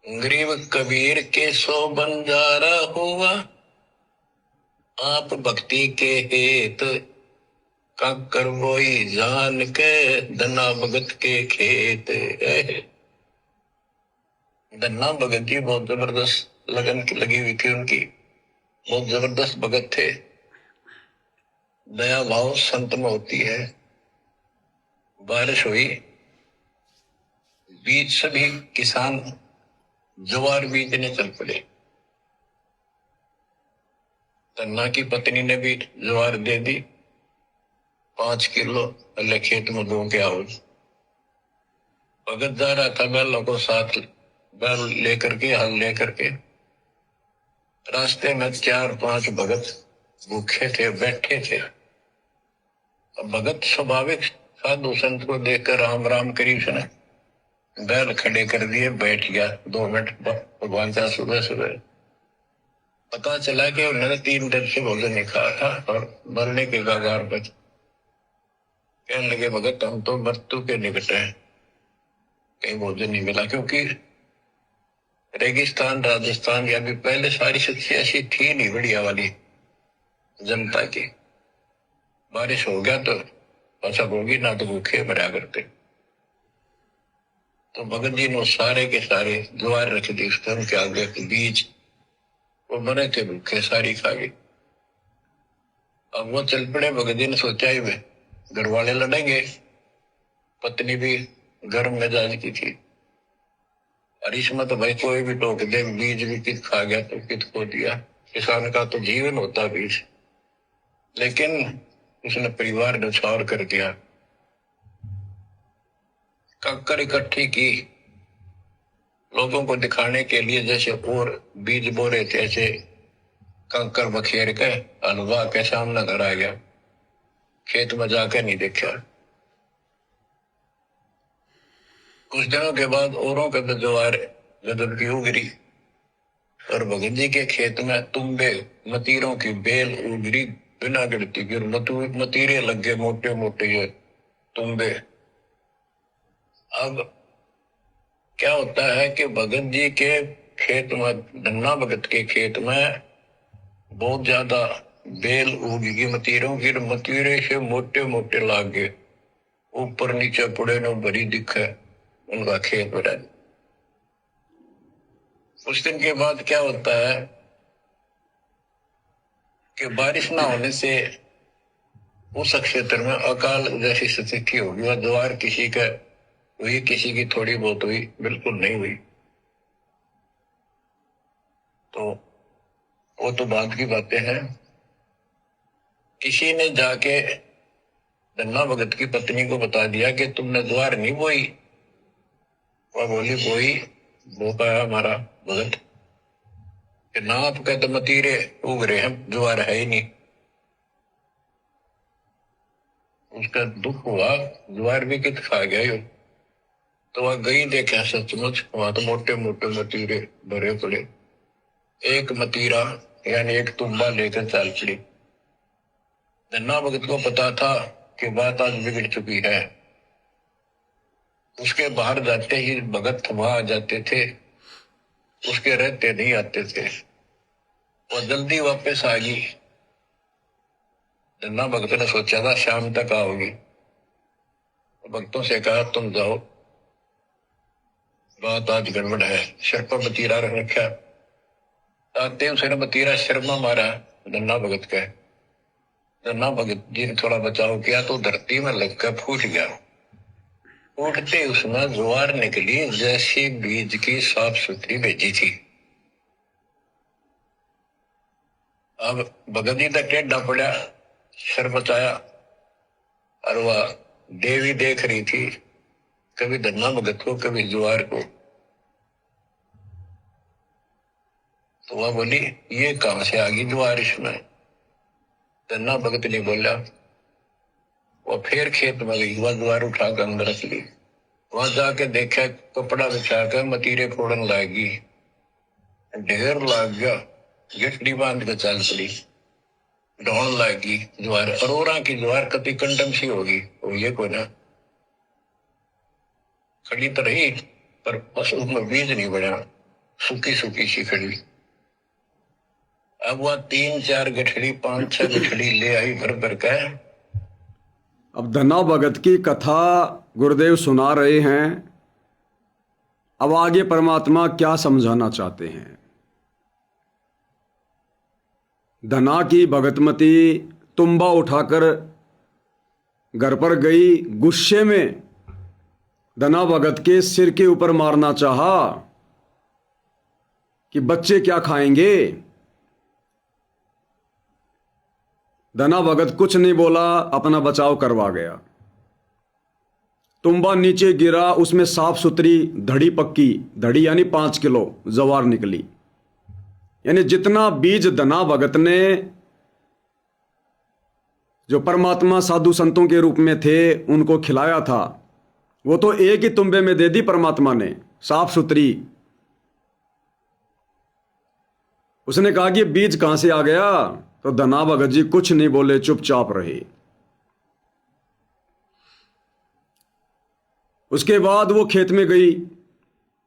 गरीब कबीर के 100 बंजारा हुआ, आप भक्ति के हेत काकर बोई जान के धन्ना भगत के खेत। धन्ना भगत जी बहुत जबरदस्त लगन की लगी हुई थी उनकी, बहुत जबरदस्त भगत थे। दया भाव संत में होती है। बारिश हुई, बीज सभी किसान ज्वार बीजने चल पड़े। धन्ना की पत्नी ने भी ज्वार दे दी 5 किलो, अल्ले खेत में दो के आओ। भगत जा रहा था बैलों को साथ, बैल लेकर के, हल लेकर के। रास्ते में 4-5 भगत भूखे थे, बैठे थे। अब भगत स्वाभाविक साधु संत को देखकर राम राम करी, उसने बैल खड़े कर दिए, बैठ गया 2 मिनट। भगवान का सुबह सुबह पता चला कि उन्होंने 3 दिन से भोजन नहीं खाया था और मरने के कगार पर। कहने लगे भगत हम तो मृत्यु के निकट हैं, कहीं भोजन नहीं मिला। क्योंकि रेगिस्तान राजस्थान या भी पहले सारी स्थिति ऐसी थी नहीं बढ़िया वाली जनता की। बारिश हो गया तो फसल होगी ना, तो भूखे मरा करते। तो भगत जी ने सारे के सारे ज्वार रख दी उसके उनके आगे, बीज वो मरे थे भूखे, सारी खा गई। अब वो चल पड़े। भगत जी ने सोचा ही वे घर वाले लड़ेंगे, पत्नी भी गर्म मिजाज की थी। और इसमें तो भाई कोई भी टोक दे, बीज भी कित खा गया तो कित को दिया। किसान का तो जीवन होता बीज, लेकिन उसने परिवार न्यौछावर कर दिया। काकर इकट्ठी की लोगों को दिखाने के लिए, जैसे और बीज बो रहे थे ऐसे कंकर बखेर के हलवा के सामने घर आ गया। खेत में जाकर नहीं देखा। कुछ दिनों के बाद औरों के तो ज्वार गदर की उगरी और भगत जी के खेत में तुम्बे मतीरों की बेल उगरी बिना गिरती की। मतीरे लग गए मोटे मोटे ये तुम्बे। अब क्या होता है कि भगत जी के खेत में, धन्ना भगत के खेत में बहुत ज्यादा बेल उगी मतीरों की। मतीरे से मोटे मोटे लाग गए, ऊपर नीचे पड़े न भरी दिखे उनका खेत बड़ा। कुछ दिन के बाद क्या होता है कि बारिश ना होने से उस क्षेत्र में अकाल जैसी स्थिति होगी। वह ज्वार किसी का हुई, किसी की थोड़ी बहुत हुई, बिल्कुल नहीं हुई। तो वो तो बाद की बातें हैं। किसी ने जाके धन्ना भगत की पत्नी को बता दिया कि तुमने ज्वार नहीं बोई। वह बोली बोई, वो पाया हमारा भगत कि ना आपके तो मतीरे उग रहे हैं, ज्वार है ही नहीं। उसका दुख हुआ, ज्वार भी कित खा गया यो। तो वह गई, देखा सचमुच वहां तो मोटे मोटे मतीरे भरे पड़े। एक मतीरा यानी एक तुम्बा लेकर चल पड़ी। धन्ना भगत को पता था कि बात आज बिगड़ चुकी है। उसके बाहर जाते ही भगत वहां आ जाते थे, उसके रहते नहीं आते थे। वो जल्दी वापस आ गई। धन्ना भगत ने सोचा था शाम तक आओगी। भक्तों से कहा तुम जाओ, बात आज गड़बड़ है। सिर पर मतीरा रख रखा। आते उसने मतीरा सिर में मारा धन्ना भगत का। धन्ना भगत जी ने थोड़ा बचाव किया तो धरती में लगकर फूट गया। फूटते उसमें ज्वार निकली जैसी बीज की साफ सुथरी भेजी थी। अब भगत जी तक टेढ़ा पड़ा, सिर बचाया और वह देवी देख रही थी, कभी धन्ना भगत को कभी ज्वार को। तो वह बोली ये कहां से आ गई ज्वार इसमें। धन्ना भगत ने बोला। वह फिर खेत में गई, वह ज्वार उठाकर अंदर रख ली। वहां जाके देखा कपड़ा बिछाकर मतीरे फोड़न लागी, ढेर लाग गया। गिट्टी बांध के चल पड़ी, ढोन लागी ज्वार। अरोरा की ज्वार कति कंडम सी होगी, वो ये को ना खड़ी तो रही पर बस उसमें बीज नहीं बना। सूखी सूखी सी खड़ी। अब वह 3-4 गठड़ी 5-6 गठड़ी ले आई भर भर का। अब धना भगत की कथा गुरुदेव सुना रहे हैं। अब आगे परमात्मा क्या समझाना चाहते हैं। धना की भगतमती तुम्बा उठाकर घर पर गई। गुस्से में धना भगत के सिर के ऊपर मारना चाहा कि बच्चे क्या खाएंगे। धना भगत कुछ नहीं बोला, अपना बचाव करवा गया। तुम्बा नीचे गिरा, उसमें साफ सुथरी धड़ी पक्की, धड़ी यानी 5 किलो जवार निकली। यानी जितना बीज धना भगत ने जो परमात्मा साधु संतों के रूप में थे उनको खिलाया था, वो तो एक ही तुम्बे में दे दी परमात्मा ने, साफ सुथरी। उसने कहा कि बीज कहां से आ गया, तो धना भगत जी कुछ नहीं बोले, चुपचाप रहे। उसके बाद वो खेत में गई।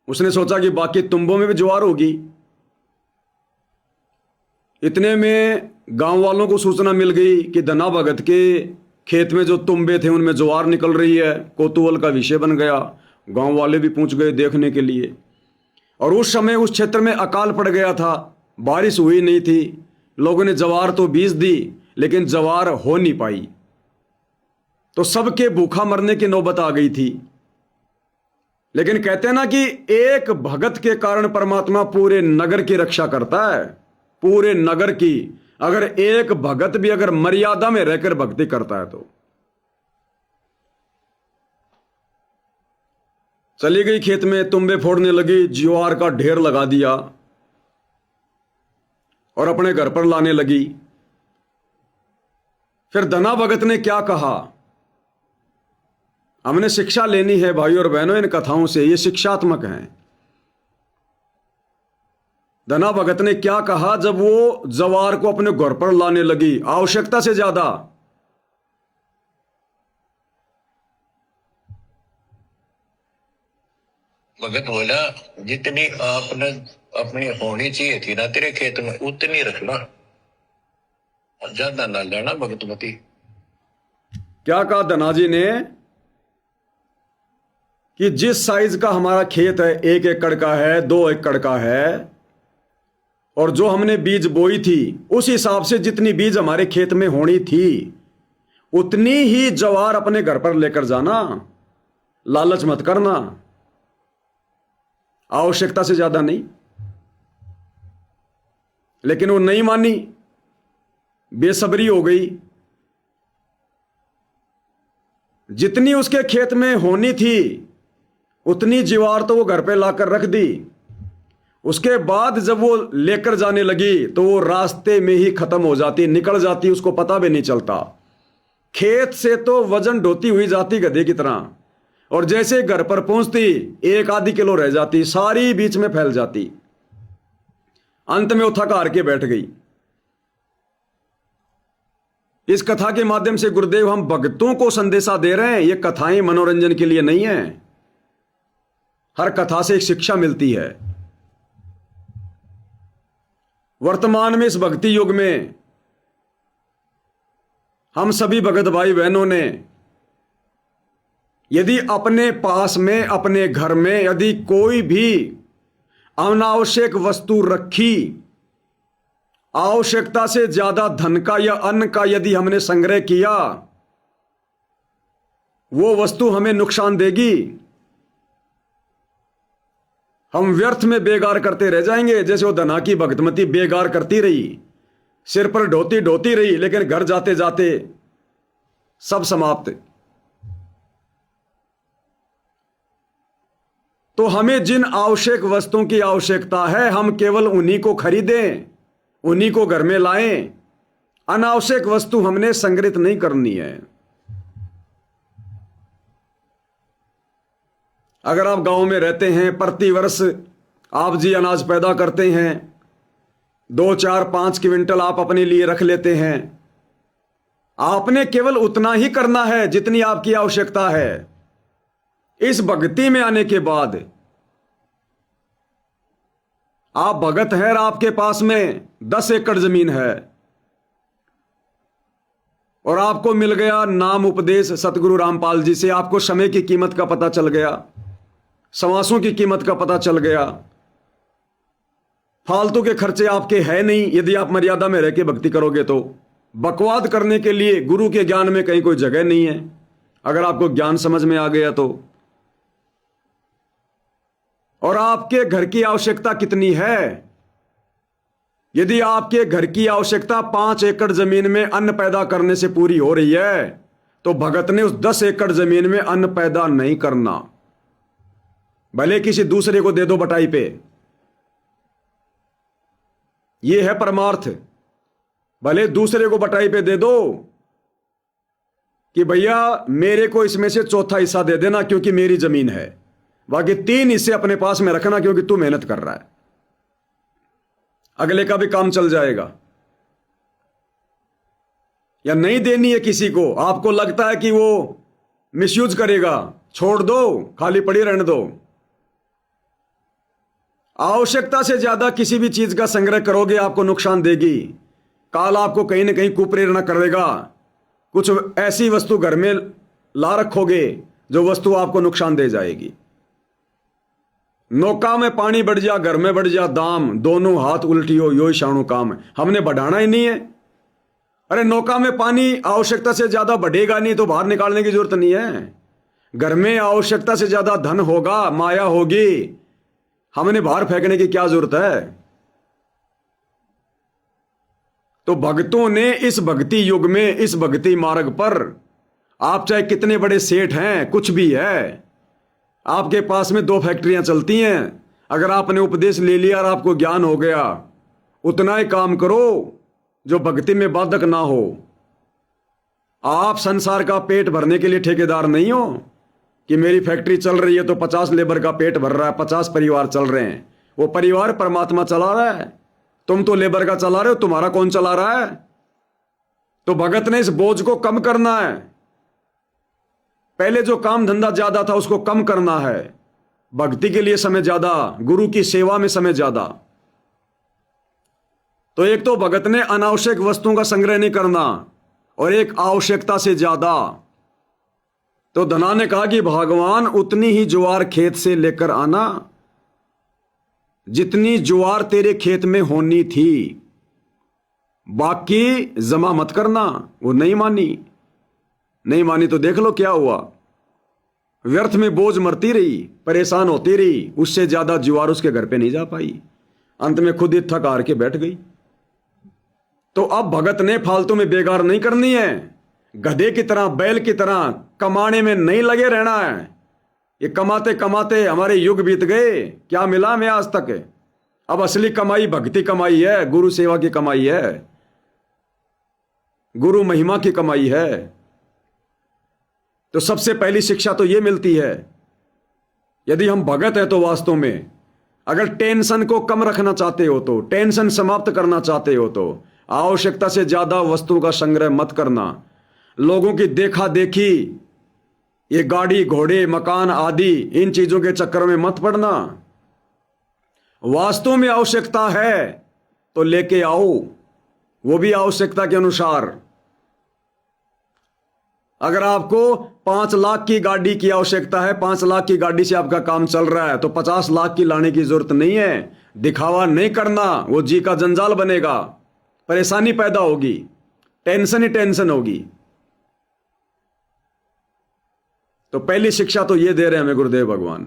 उसने सोचा कि बाकी तुम्बों में भी ज्वार होगी। इतने में गांव वालों को सूचना मिल गई कि धना भगत के खेत में जो तुम्बे थे उनमें ज्वार निकल रही है। कौतूहल का विषय बन गया। गांव वाले भी पहुंच गए देखने के लिए। और उस समय उस क्षेत्र में अकाल पड़ गया था, बारिश हुई नहीं थी। लोगों ने ज्वार तो बीज दी, लेकिन ज्वार हो नहीं पाई, तो सबके भूखा मरने की नौबत आ गई थी। लेकिन कहते हैं ना कि एक भगत के कारण परमात्मा पूरे नगर की रक्षा करता है, पूरे नगर की। अगर एक भगत भी अगर मर्यादा में रहकर भक्ति करता है तो। चली गई खेत में, तुम्बे फोड़ने लगी, ज्वार का ढेर लगा दिया और अपने घर पर लाने लगी। फिर धना भगत ने क्या कहा। हमने शिक्षा लेनी है भाइयों और बहनों इन कथाओं से, ये शिक्षात्मक हैं। धना भगत ने क्या कहा जब वो ज्वार को अपने घर पर लाने लगी, आवश्यकता से ज्यादा। भगत बोला, जितनी आपने अपनी होनी चाहिए थी ना तेरे खेत में उतनी रखना, ज्यादा ना लेना भगतमती। क्या कहा धना जी ने कि जिस साइज का हमारा खेत है, 1 एकड़ का है, 2 एकड़ का है, और जो हमने बीज बोई थी उस हिसाब से जितनी बीज हमारे खेत में होनी थी उतनी ही ज्वार अपने घर पर लेकर जाना, लालच मत करना, आवश्यकता से ज्यादा नहीं। लेकिन वो नहीं मानी, बेसब्री हो गई। जितनी उसके खेत में होनी थी उतनी ज्वार तो वो घर पे लाकर रख दी। उसके बाद जब वो लेकर जाने लगी तो वो रास्ते में ही खत्म हो जाती, निकल जाती, उसको पता भी नहीं चलता। खेत से तो वजन ढोती हुई जाती गधे की तरह, और जैसे घर पर पहुंचती 1-आधी किलो रह जाती, सारी बीच में फैल जाती। अंत में वो थक हार के बैठ गई। इस कथा के माध्यम से गुरुदेव हम भक्तों को संदेशा दे रहे हैं। ये कथाएं मनोरंजन के लिए नहीं है, हर कथा से एक शिक्षा मिलती है। वर्तमान में इस भक्ति युग में हम सभी भगत भाई बहनों ने यदि अपने पास में, अपने घर में यदि कोई भी अनावश्यक वस्तु रखी, आवश्यकता से ज्यादा धन का या अन्न का यदि हमने संग्रह किया, वो वस्तु हमें नुकसान देगी। हम व्यर्थ में बेगार करते रह जाएंगे, जैसे वो धना की भगतमती बेगार करती रही, सिर पर ढोती ढोती रही, लेकिन घर जाते जाते सब समाप्त। तो हमें जिन आवश्यक वस्तुओं की आवश्यकता है हम केवल उन्हीं को खरीदें, उन्हीं को घर में लाएं। अनावश्यक वस्तु हमने संग्रहित नहीं करनी है। अगर आप गांव में रहते हैं, प्रतिवर्ष आप जी अनाज पैदा करते हैं, 2, 4, 5 क्विंटल आप अपने लिए रख लेते हैं। आपने केवल उतना ही करना है जितनी आपकी आवश्यकता है। इस भक्ति में आने के बाद आप भगत हैं और आपके पास में 10 एकड़ जमीन है और आपको मिल गया नाम उपदेश सतगुरु रामपाल जी से, आपको समय की कीमत का पता चल गया, समासों की कीमत का पता चल गया, फालतू के खर्चे आपके है नहीं यदि आप मर्यादा में रह के भक्ति करोगे तो। बकवाद करने के लिए गुरु के ज्ञान में कहीं कोई जगह नहीं है अगर आपको ज्ञान समझ में आ गया तो। और आपके घर की आवश्यकता कितनी है? यदि आपके घर की आवश्यकता 5 एकड़ जमीन में अन्न पैदा करने से पूरी हो रही है तो भगत ने उस 10 एकड़ जमीन में अन्न पैदा नहीं करना, भले किसी दूसरे को दे दो बटाई पे। यह है परमार्थ। भले दूसरे को बटाई पे दे दो कि भैया मेरे को इसमें से चौथा हिस्सा दे देना क्योंकि मेरी जमीन है, बाकी 3 हिस्से अपने पास में रखना क्योंकि तू मेहनत कर रहा है, अगले का भी काम चल जाएगा। या नहीं देनी है किसी को, आपको लगता है कि वो मिसयूज करेगा, छोड़ दो, खाली पड़ी रहने दो। आवश्यकता से ज्यादा किसी भी चीज का संग्रह करोगे आपको नुकसान देगी। काल आपको कहीं ना कहीं कुप्रेरणा करेगा, कुछ ऐसी वस्तु घर में ला रखोगे जो वस्तु आपको नुकसान दे जाएगी। नौका में पानी बढ़ जा, घर में बढ़ जा दाम, दोनों हाथ उल्टी हो यो शाणु काम है। हमने बढ़ाना ही नहीं है। अरे नौका में पानी आवश्यकता से ज्यादा बढ़ेगा नहीं तो बाहर निकालने की जरूरत नहीं है। घर में आवश्यकता से ज्यादा धन होगा, माया होगी, हमने बाहर फेंकने की क्या जरूरत है। तो भक्तों ने इस भक्ति युग में, इस भक्ति मार्ग पर, आप चाहे कितने बड़े सेठ हैं, कुछ भी है, आपके पास में 2 फैक्ट्रियां चलती हैं, अगर आपने उपदेश ले लिया और आपको ज्ञान हो गया, उतना ही काम करो जो भक्ति में बाधक ना हो। आप संसार का पेट भरने के लिए ठेकेदार नहीं हो कि मेरी फैक्ट्री चल रही है तो 50 लेबर का पेट भर रहा है, 50 परिवार चल रहे हैं। वो परिवार परमात्मा चला रहा है, तुम तो लेबर का चला रहे हो, तुम्हारा कौन चला रहा है? तो भगत ने इस बोझ को कम करना है। पहले जो काम धंधा ज्यादा था उसको कम करना है, भक्ति के लिए समय ज्यादा, गुरु की सेवा में समय ज्यादा। तो एक तो भगत ने अनावश्यक वस्तुओं का संग्रह नहीं करना और एक आवश्यकता से ज्यादा। तो धना ने कहा कि भगवान उतनी ही ज्वार खेत से लेकर आना जितनी ज्वार तेरे खेत में होनी थी, बाकी जमा मत करना। वो नहीं मानी तो देख लो क्या हुआ। व्यर्थ में बोझ मरती रही, परेशान होती रही, उससे ज्यादा ज्वार उसके घर पे नहीं जा पाई, अंत में खुद ही थक हार के बैठ गई। तो अब भगत ने फालतू में बेगार नहीं करनी है, गधे की तरह, बैल की तरह कमाने में नहीं लगे रहना है। ये कमाते कमाते हमारे युग बीत गए, क्या मिला हमें आज तक? अब असली कमाई भक्ति कमाई है, गुरु सेवा की कमाई है, गुरु महिमा की कमाई है। तो सबसे पहली शिक्षा तो यह मिलती है, यदि हम भगत हैं तो वास्तव में अगर टेंशन को कम रखना चाहते हो, तो टेंशन समाप्त करना चाहते हो, तो आवश्यकता से ज्यादा वस्तुओं का संग्रह मत करना। लोगों की देखा देखी, ये गाड़ी घोड़े मकान आदि, इन चीजों के चक्कर में मत पड़ना। वास्तव में आवश्यकता है तो लेके आओ, वो भी आवश्यकता के अनुसार। अगर आपको 5 लाख की गाड़ी की आवश्यकता है, 5 लाख की गाड़ी से आपका काम चल रहा है, तो 50 लाख की लाने की जरूरत नहीं है। दिखावा नहीं करना, वो जी का जंजाल बनेगा, परेशानी पैदा होगी, टेंशन ही टेंशन होगी। तो पहली शिक्षा तो ये दे रहे हैं हमें गुरुदेव भगवान।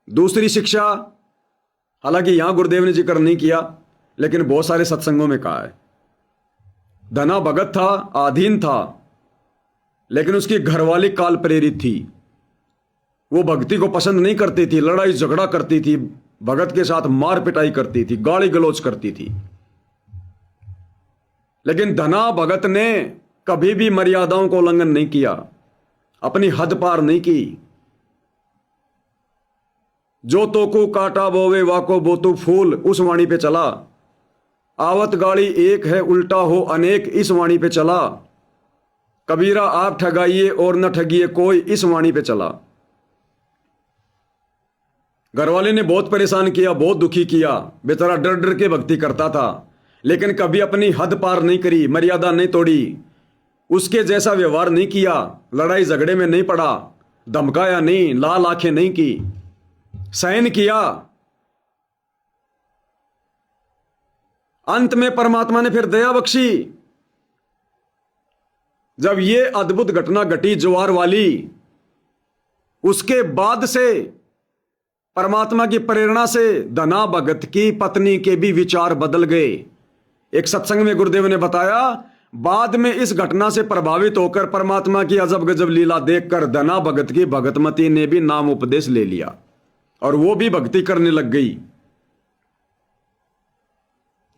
दूसरी शिक्षा, हालांकि यहां गुरुदेव ने जिक्र नहीं किया, लेकिन बहुत सारे सत्संगों में कहा है। धना भगत था, आधीन था, लेकिन उसकी घरवाली काल प्रेरित थी। वो भक्ति को पसंद नहीं करती थी, लड़ाई झगड़ा करती थी, भगत के साथ मार पिटाई करती थी, गाली गलौज करती थी। लेकिन धना भगत ने कभी भी मर्यादाओं को उल्लंघन नहीं किया, अपनी हद पार नहीं की। जो तो को काटा बोवे वाको बोतु फूल, उस वाणी पे चला। आवत गाड़ी एक है उल्टा हो अनेक, इस वाणी पे चला। कबीरा आप ठगाइए और न ठगिए कोई, इस वाणी पे चला। घर वाले ने बहुत परेशान किया, बहुत दुखी किया। बेचारा डर डर के भक्ति करता था, लेकिन कभी अपनी हद पार नहीं करी, मर्यादा नहीं तोड़ी, उसके जैसा व्यवहार नहीं किया, लड़ाई झगड़े में नहीं पड़ा, धमकाया नहीं, लाल आंखें नहीं की, सहन किया। अंत में परमात्मा ने फिर दया बख्शी। जब ये अद्भुत घटना घटी ज्वार वाली, उसके बाद से परमात्मा की प्रेरणा से धना भगत की पत्नी के भी विचार बदल गए। एक सत्संग में गुरुदेव ने बताया, बाद में इस घटना से प्रभावित होकर परमात्मा की अजब गजब लीला देखकर धना भगत की भगतमती ने भी नाम उपदेश ले लिया और वो भी भक्ति करने लग गई।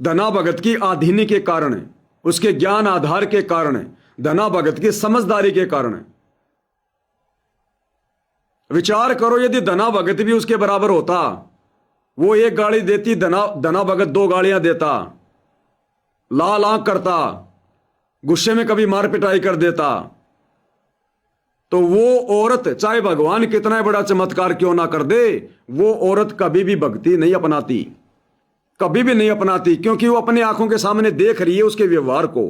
धना भगत की आधीनी के कारण, उसके ज्ञान आधार के कारण, धना भगत की समझदारी के कारण। विचार करो, यदि धना भगत भी उसके बराबर होता, वो एक गाड़ी देती, धना भगत 2 गाड़ियां देता, लाल आंख करता, गुस्से में कभी मार पिटाई कर देता, तो वो औरत चाहे भगवान कितना बड़ा चमत्कार क्यों ना कर दे, वो औरत कभी भी भक्ति नहीं अपनाती, कभी भी नहीं अपनाती, क्योंकि वो अपनी आंखों के सामने देख रही है उसके व्यवहार को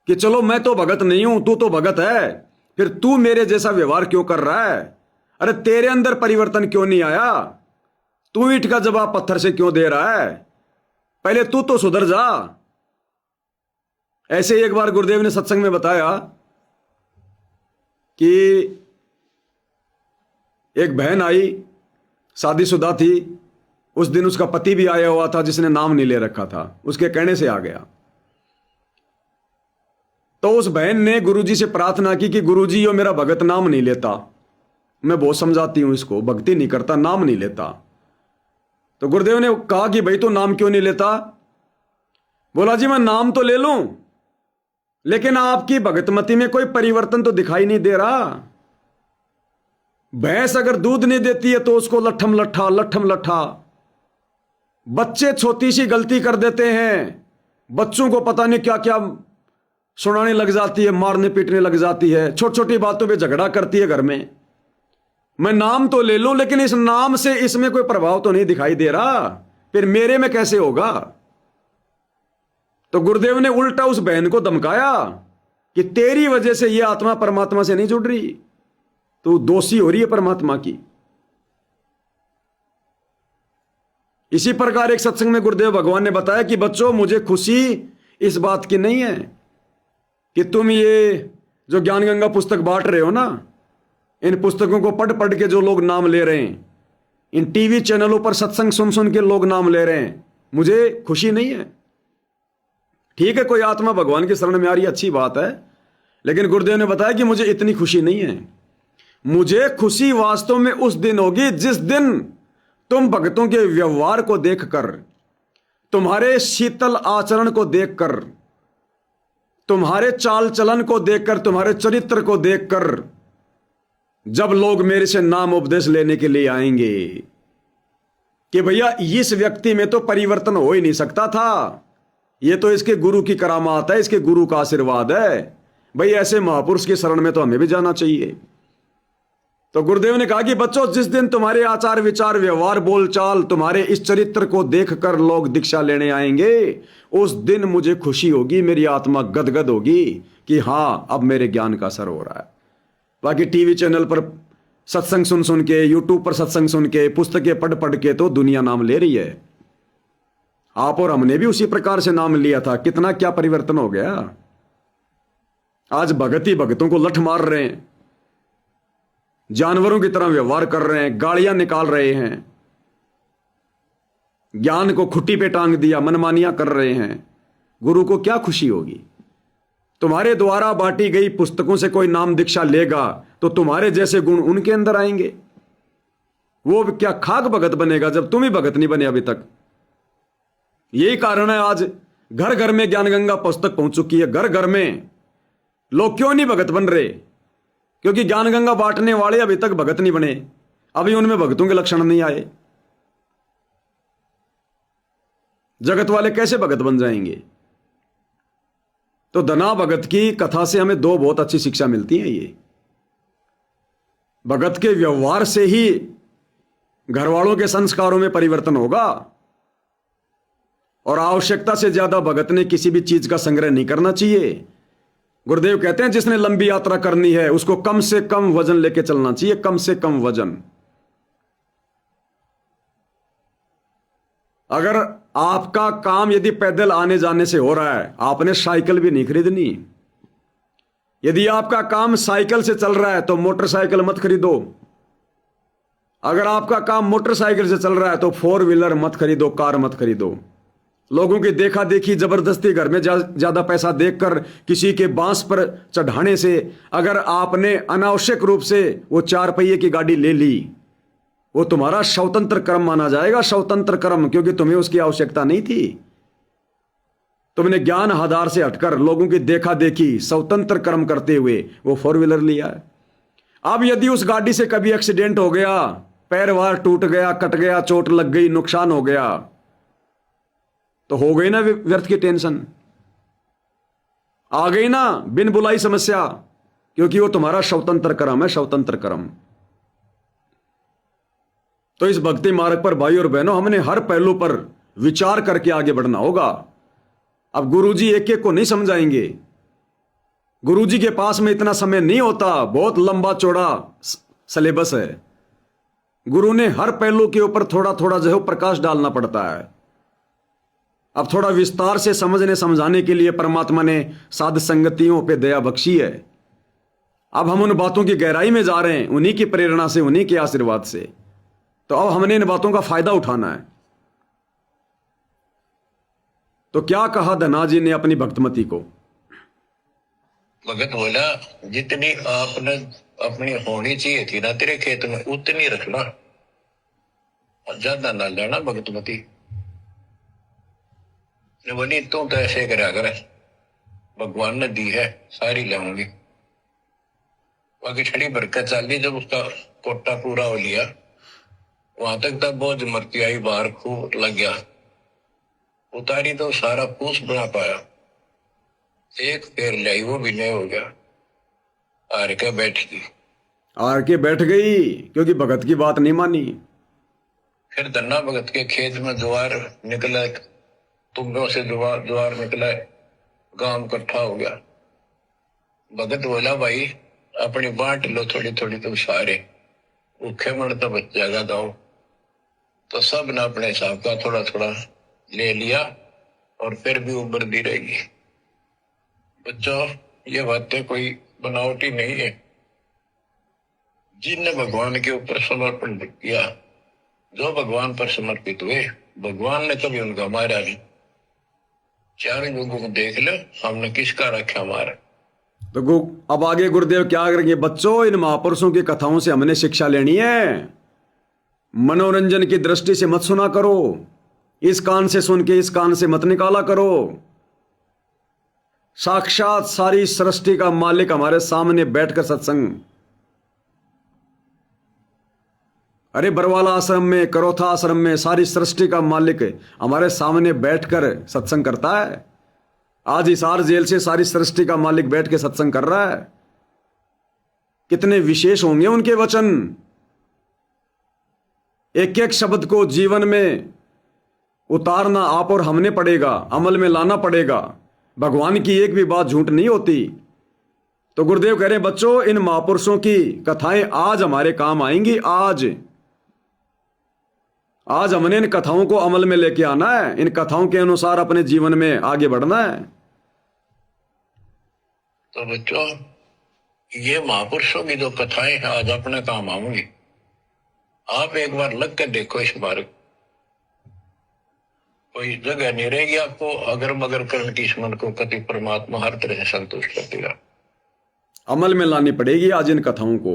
कि चलो मैं तो भगत नहीं हूं, तू तो भगत है, फिर तू मेरे जैसा व्यवहार क्यों कर रहा है? अरे तेरे अंदर परिवर्तन क्यों नहीं आया? तू ईंट का जवाब पत्थर से क्यों दे रहा है? पहले तू तो सुधर जा। ऐसे ही एक बार गुरुदेव ने सत्संग में बताया कि एक बहन आई, शादीशुदा थी, उस दिन उसका पति भी आया हुआ था जिसने नाम नहीं ले रखा था, उसके कहने से आ गया। तो उस बहन ने गुरुजी से प्रार्थना की कि गुरुजी यो मेरा भगत नाम नहीं लेता, मैं बहुत समझाती हूं इसको, भक्ति नहीं करता, नाम नहीं लेता। तो गुरुदेव ने कहा कि भाई तू नाम क्यों नहीं लेता? बोला जी मैं नाम तो ले लूं, लेकिन आपकी भगतमती में कोई परिवर्तन तो दिखाई नहीं दे रहा। भैंस अगर दूध नहीं देती है तो उसको लट्ठम लट्ठा लट्ठम लट्ठा। बच्चे छोटी सी गलती कर देते हैं, बच्चों को पता नहीं क्या क्या सुनाने लग जाती है, मारने पीटने लग जाती है, छोटी छोटी बातों पे झगड़ा करती है घर में। मैं नाम तो ले लूं, लेकिन इस नाम से इसमें कोई प्रभाव तो नहीं दिखाई दे रहा, फिर मेरे में कैसे होगा? तो गुरुदेव ने उल्टा उस बहन को धमकाया कि तेरी वजह से यह आत्मा परमात्मा से नहीं जुड़ रही, तो दोषी हो रही है परमात्मा की। इसी प्रकार एक सत्संग में गुरुदेव भगवान ने बताया कि बच्चों मुझे खुशी इस बात की नहीं है कि तुम ये जो ज्ञान गंगा पुस्तक बांट रहे हो ना, इन पुस्तकों को पढ़ पढ़ के जो लोग नाम ले रहे हैं, इन टीवी चैनलों पर सत्संग सुन सुन के लोग नाम ले रहे हैं, मुझे खुशी नहीं है। ठीक है, कोई आत्मा भगवान की शरण में आ रही, अच्छी बात है, लेकिन गुरुदेव ने बताया कि मुझे इतनी खुशी नहीं है। मुझे खुशी वास्तव में उस दिन होगी जिस दिन तुम भक्तों के व्यवहार को देखकर, तुम्हारे शीतल आचरण को देखकर, तुम्हारे चाल चलन को देखकर, तुम्हारे चरित्र को देखकर जब लोग मेरे से नाम उपदेश लेने के लिए आएंगे कि भैया इस व्यक्ति में तो परिवर्तन हो ही नहीं सकता था, ये तो इसके गुरु की करामात है, इसके गुरु का आशीर्वाद है, भाई ऐसे महापुरुष की शरण में तो हमें भी जाना चाहिए। तो गुरुदेव ने कहा कि बच्चों जिस दिन तुम्हारे आचार विचार व्यवहार बोलचाल, तुम्हारे इस चरित्र को देखकर लोग दीक्षा लेने आएंगे, उस दिन मुझे खुशी होगी, मेरी आत्मा गदगद होगी कि हाँ अब मेरे ज्ञान का असर हो रहा है। बाकी टीवी चैनल पर सत्संग सुन सुन के, यूट्यूब पर सत्संग सुन के, पुस्तकें पढ़ पढ़ के तो दुनिया नाम ले रही है। आप और हमने भी उसी प्रकार से नाम लिया था, कितना क्या परिवर्तन हो गया। आज भगत ही भगतों को लठ मार रहे हैं, जानवरों की तरह व्यवहार कर रहे हैं, गालियां निकाल रहे हैं, ज्ञान को खुट्टी पे टांग दिया, मनमानियां कर रहे हैं। गुरु को क्या खुशी होगी? तुम्हारे द्वारा बांटी गई पुस्तकों से कोई नाम दीक्षा लेगा तो तुम्हारे जैसे गुण उनके अंदर आएंगे। वो क्या खाक भगत बनेगा जब तुम ही भगत नहीं बने अभी तक? यही कारण है आज घर घर में ज्ञान गंगा पुस्तक पहुंच चुकी है। घर घर में लोग क्यों नहीं भगत बन रहे? क्योंकि ज्ञान गंगा बांटने वाले अभी तक भगत नहीं बने, अभी उनमें भगतों के लक्षण नहीं आए। जगत वाले कैसे भगत बन जाएंगे? तो धना भगत की कथा से हमें 2 बहुत अच्छी शिक्षा मिलती है। ये भगत के व्यवहार से ही घर वालों के संस्कारों में परिवर्तन होगा। और आवश्यकता से ज्यादा भगत ने किसी भी चीज का संग्रह नहीं करना चाहिए। गुरुदेव कहते हैं जिसने लंबी यात्रा करनी है उसको कम से कम वजन लेके चलना चाहिए, कम से कम वजन। अगर आपका काम यदि पैदल आने जाने से हो रहा है, आपने साइकिल भी नहीं खरीदनी। यदि आपका काम साइकिल से चल रहा है तो मोटरसाइकिल मत खरीदो। अगर आपका काम मोटरसाइकिल से चल रहा है तो 4 व्हीलर मत खरीदो, कार मत खरीदो। लोगों की देखा देखी जबरदस्ती घर में ज्यादा पैसा देकर किसी के बांस पर चढ़ाने से अगर आपने अनावश्यक रूप से वो 4 पहिए की गाड़ी ले ली, वो तुम्हारा स्वतंत्र कर्म माना जाएगा, स्वतंत्र कर्म, क्योंकि तुम्हें उसकी आवश्यकता नहीं थी। तुमने ज्ञान आधार से हटकर लोगों की देखा देखी स्वतंत्र कर्म करते हुए वो 4 व्हीलर लिया है। अब यदि उस गाड़ी से कभी एक्सीडेंट हो गया, पैर वार टूट गया, कट गया, चोट लग गई, नुकसान हो गया, तो हो गई ना व्यर्थ की टेंशन, आ गई ना बिन बुलाई समस्या, क्योंकि वो तुम्हारा स्वतंत्र कर्म है, स्वतंत्र कर्म। तो इस भक्ति मार्ग पर भाई और बहनों हमने हर पहलू पर विचार करके आगे बढ़ना होगा। अब गुरुजी एक एक को नहीं समझाएंगे, गुरुजी के पास में इतना समय नहीं होता, बहुत लंबा चौड़ा सिलेबस है। गुरु ने हर पहलू के ऊपर थोड़ा थोड़ा जो है प्रकाश डालना पड़ता है। अब थोड़ा विस्तार से समझने समझाने के लिए परमात्मा ने साध संगतियों पे दया बख्शी है। अब हम उन बातों की गहराई में जा रहे हैं, उन्हीं की प्रेरणा से, उन्हीं के आशीर्वाद से। तो अब हमने इन बातों का फायदा उठाना है। तो क्या कहा धनाजी ने अपनी भक्तमती को? भगत बोला जितनी आपने अपनी होनी चाहिए थी ना तेरे खेत में उतनी रखना, ज्यादा ना लेना भगतमती ने। बोली तू तो ऐसे करा कर, भगवान ने दी है सारी लाऊंगी। बाकी छड़ी बरकत चाली, जब उसका कोटा पूरा हो लिया वहां तक तब बहुत मरती आई, बाहर खूब लग गया, उतारी तो सारा पूछ बना पाया, एक फेर लाई वो भी नहीं हो गया, हार के बैठ गई। हार के बैठ गई क्योंकि भगत की बात नहीं मानी। फिर धन्ना भगत के खेत में ज्वार निकला, तुम्बों से ज्वार निकला, गांव इकट्ठा हो गया। भगत बोला भाई अपनी बांट लो थोड़ी थोड़ी, तुम सारे भूखे मर तो बच जाएगा गाँव। तो सब ने अपने हिसाब का थोड़ा थोड़ा ले लिया और फिर भी उभरती रहेगी। बच्चों ये बातें कोई बनावटी नहीं है। जिनने भगवान के ऊपर समर्पण किया, जो भगवान पर समर्पित हुए, भगवान ने कभी उनका मारा नहीं। चार लोगों को देख लो हमने किसका रखा मारा। तो अब आगे गुरुदेव क्या करेंगे? बच्चों इन महापुरुषों की कथाओं से हमने शिक्षा लेनी है। मनोरंजन की दृष्टि से मत सुना करो, इस कान से सुन के इस कान से मत निकाला करो। साक्षात सारी सृष्टि का मालिक हमारे सामने बैठकर सत्संग, अरे बरवाला आश्रम में, करोथा आश्रम में सारी सृष्टि का मालिक हमारे सामने बैठकर सत्संग करता है। आज हिसार जेल से सारी सृष्टि का मालिक बैठ के सत्संग कर रहा है। कितने विशेष होंगे उनके वचन। एक एक शब्द को जीवन में उतारना आप और हमने पड़ेगा, अमल में लाना पड़ेगा। भगवान की एक भी बात झूठ नहीं होती। तो गुरुदेव कह रहे हैं बच्चों इन महापुरुषों की कथाएं आज हमारे काम आएंगी। आज हमने इन कथाओं को अमल में लेके आना है, इन कथाओं के अनुसार अपने जीवन में आगे बढ़ना है। तो बच्चों ये महापुरुषों की जो कथाएं हैं आज अपने काम आऊंगी। आप एक बार लग कर देखो इस मार्ग, कोई जगह नहीं रहेगी आपको अगर मगर करने की। मन को कति परमात्मा हर तरह से संतुष्ट कर देगा। अमल में लानी पड़ेगी आज इन कथाओं को।